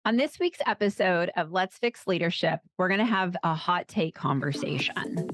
On this week's episode of Let's Fix Leadership, we're going to have a hot take conversation.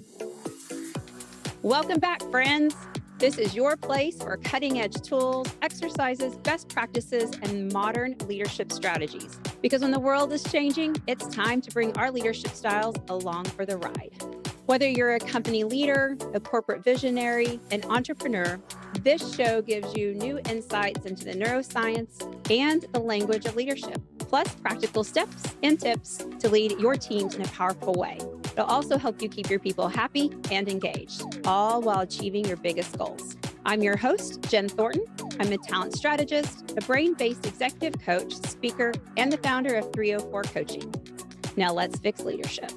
Welcome back, friends. This is your place for cutting edge tools, exercises, best practices, and modern leadership strategies. Because when the world is changing, it's time to bring our leadership styles along for the ride. Whether you're a company leader, a corporate visionary, an entrepreneur, this show gives you new insights into the neuroscience and the language of leadership, plus practical steps and tips to lead your teams in a powerful way. It'll also help you keep your people happy and engaged, all while achieving your biggest goals. I'm your host, Jen Thornton. I'm a talent strategist, a brain-based executive coach, speaker, and the founder of 304 Coaching. Now let's fix leadership.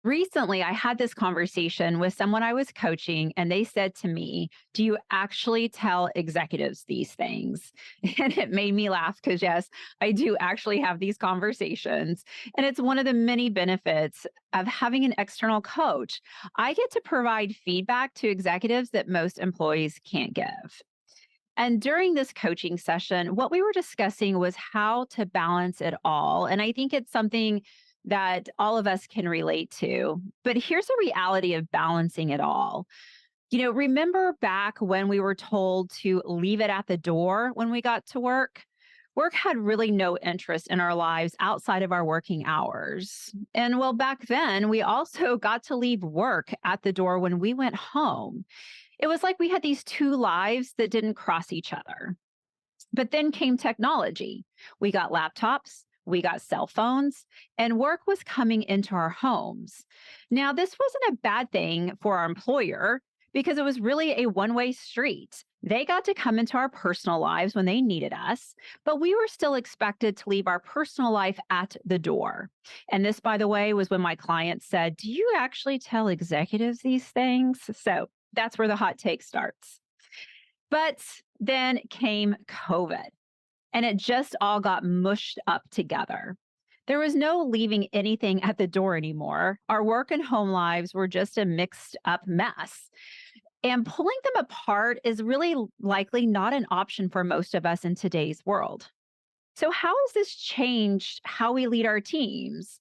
Recently, I had this conversation with someone I was coaching, and they said to me, "Do you actually tell executives these things?" And it made me laugh because, yes, I do actually have these conversations. And it's one of the many benefits of having an external coach. I get to provide feedback to executives that most employees can't give. And during this coaching session, what we were discussing was how to balance it all. And I think it's something that all of us can relate to. But here's the reality of balancing it all. Remember back when we were told to leave it at the door when we got to work? Work had really no interest in our lives outside of our working hours. And well, back then, we also got to leave work at the door when we went home. It was like we had these two lives that didn't cross each other. But then came technology. We got laptops, we got cell phones, and work was coming into our homes. Now, this wasn't a bad thing for our employer because it was really a one-way street. They got to come into our personal lives when they needed us, but we were still expected to leave our personal life at the door. And this, by the way, was when my client said, "Do you actually tell executives these things?" So that's where the hot take starts. But then came COVID, and it just all got mushed up together. There was no leaving anything at the door anymore. Our work and home lives were just a mixed up mess. And pulling them apart is really likely not an option for most of us in today's world. So, how has this changed how we lead our teams?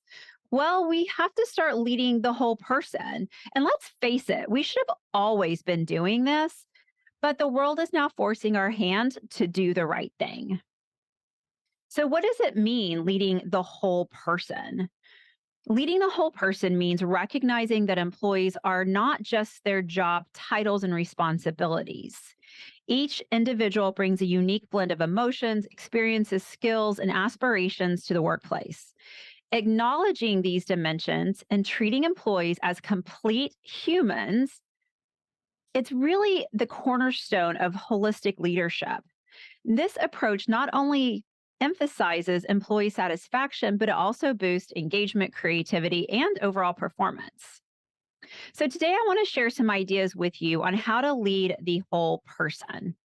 Well, we have to start leading the whole person. And let's face it, we should have always been doing this, but the world is now forcing our hand to do the right thing. So, what does it mean leading the whole person? Leading the whole person means recognizing that employees are not just their job titles and responsibilities. Each individual brings a unique blend of emotions, experiences, skills, and aspirations to the workplace. Acknowledging these dimensions and treating employees as complete humans, it's really the cornerstone of holistic leadership. This approach not only emphasizes employee satisfaction, but it also boosts engagement, creativity, and overall performance. So, today I want to share some ideas with you on how to lead the whole person.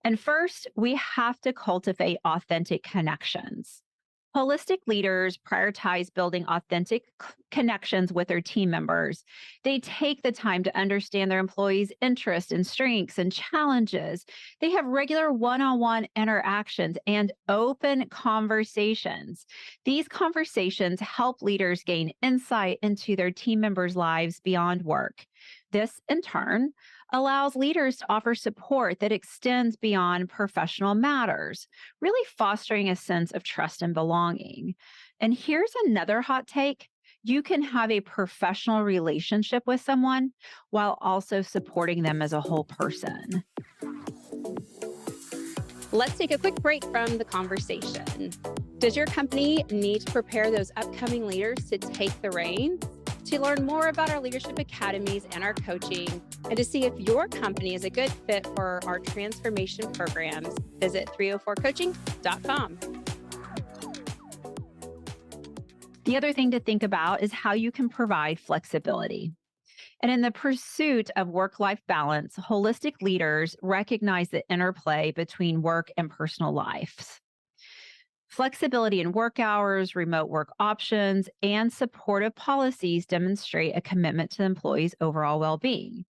And first, we have to cultivate authentic connections. Holistic leaders prioritize building authentic connections with their team members. They take the time to understand their employees' interests and strengths and challenges. They have regular one on one interactions and open conversations. These conversations help leaders gain insight into their team members' lives beyond work. This, in turn, allows leaders to offer support that extends beyond professional matters, really fostering a sense of trust and belonging. And here's another hot take: you can have a professional relationship with someone while also supporting them as a whole person. Let's take a quick break from the conversation. Does your company need to prepare those upcoming leaders to take the reins? To learn more about our leadership academies and our coaching, and to see if your company is a good fit for our transformation programs, visit 304coaching.com. The other thing to think about is how you can provide flexibility. And in the pursuit of work life balance, holistic leaders recognize the interplay between work and personal lives. Flexibility in work hours, remote work options, and supportive policies demonstrate a commitment to the employees' overall well being.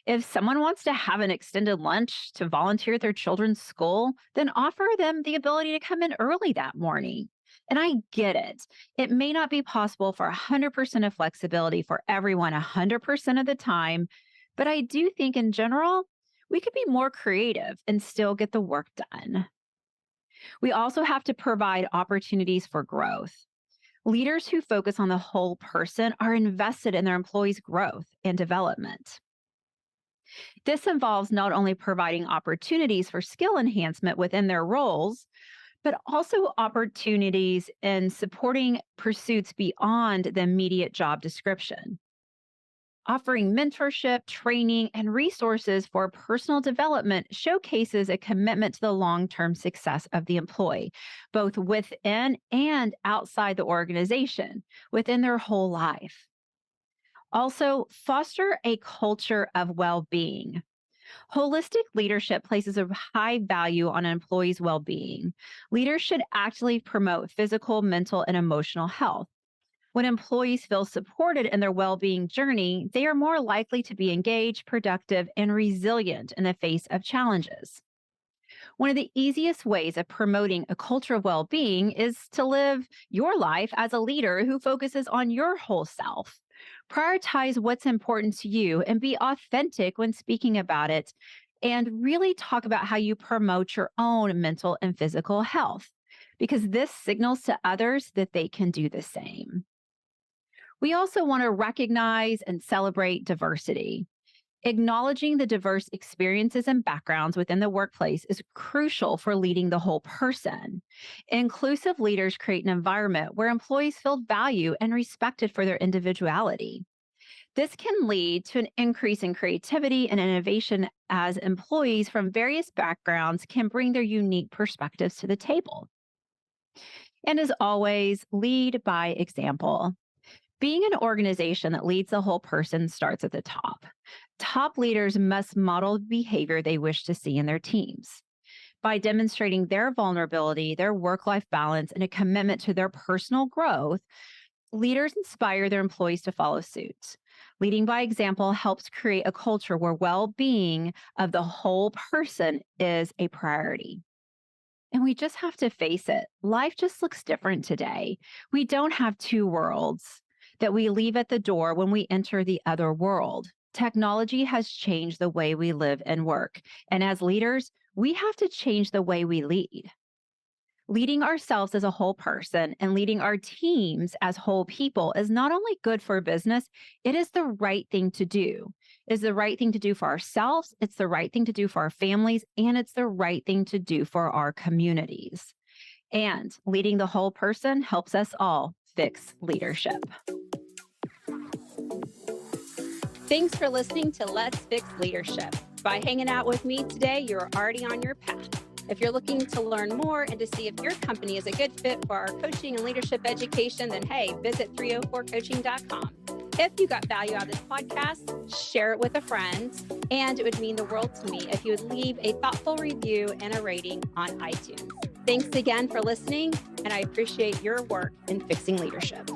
If someone wants to have an extended lunch to volunteer at their children's school, then offer them the ability to come in early that morning. And I get it. It may not be possible for 100% of flexibility for everyone 100% of the time, but I do think in general, we could be more creative and still get the work done. We also have to provide opportunities for growth. Leaders who focus on the whole person are invested in their employees' growth and development. This involves not only providing opportunities for skill enhancement within their roles, but also opportunities in supporting pursuits beyond the immediate job description. Offering mentorship, training, and resources for personal development showcases a commitment to the long term success of the employee, both within and outside the organization, within their whole life. Also, foster a culture of well being. Holistic leadership places a high value on an employee's well being. Leaders should actively promote physical, mental, and emotional health. When employees feel supported in their well being journey, they are more likely to be engaged, productive, and resilient in the face of challenges. One of the easiest ways of promoting a culture of well being is to live your life as a leader who focuses on your whole self. Prioritize what's important to you and be authentic when speaking about it, and really talk about how you promote your own mental and physical health, because this signals to others that they can do the same. We also want to recognize and celebrate diversity. Acknowledging the diverse experiences and backgrounds within the workplace is crucial for leading the whole person. Inclusive leaders create an environment where employees feel valued and respected for their individuality. This can lead to an increase in creativity and innovation as employees from various backgrounds can bring their unique perspectives to the table. And as always, lead by example. Being an organization that leads the whole person starts at the top. Top leaders must model the behavior they wish to see in their teams. By demonstrating their vulnerability, their work life balance, and a commitment to their personal growth, leaders inspire their employees to follow suit. Leading by example helps create a culture where well being of the whole person is a priority. And we just have to face it. Life just looks different today. We don't have two worlds that we leave at the door when we enter the other world. Technology has changed the way we live and work. And as leaders, we have to change the way we lead. Leading ourselves as a whole person and leading our teams as whole people is not only good for business, it is the right thing to do. It's the right thing to do for ourselves, it's the right thing to do for our families, and it's the right thing to do for our communities. And leading the whole person helps us all fix leadership. Thanks for listening to Let's Fix Leadership. By hanging out with me today, you're already on your path. If you're looking to learn more and to see if your company is a good fit for our coaching and leadership education, then hey, visit 304coaching.com. If you got value out of this podcast, share it with a friend. And it would mean the world to me if you would leave a thoughtful review and a rating on iTunes. Thanks again for listening, and I appreciate your work in fixing leadership.